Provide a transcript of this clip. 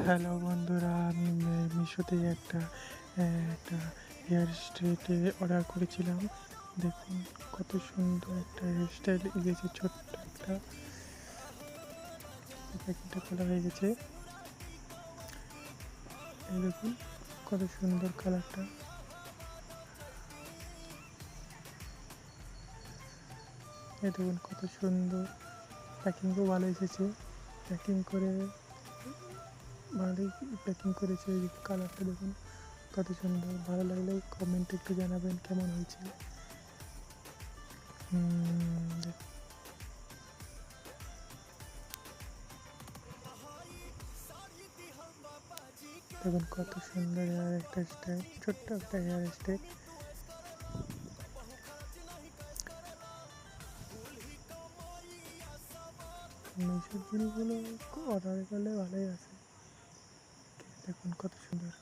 Hello বন্ধুরা, আমি মিশোতে একটা হেয়ার স্ট্রেটে অর্ডার করেছিলাম। দেখুন কত সুন্দর একটা হেয়ার স্টাইল এসেছে, ছোট্ট একটা প্যাকেটটা খোলা হয়ে গেছে। এই দেখুন কত সুন্দর কালারটা। এই দেখুন কত সুন্দর, প্যাকিংও ভালো এসেছে। প্যাকিং করে ভালোই প্যাকিং করেছে। এই কালারটা দেখুন কত সুন্দর। ভালো লাগলে কমেন্টে একটু জানাবেন কেমন হয়েছে। দেখুন কত সুন্দর হেয়ার একটা স্টাইল, ছোট্ট একটা হেয়ার স্টাইল। মিশোর জিনিসগুলো অর্ডার করলে ভালোই আছে। দেখুন কত সুন্দর।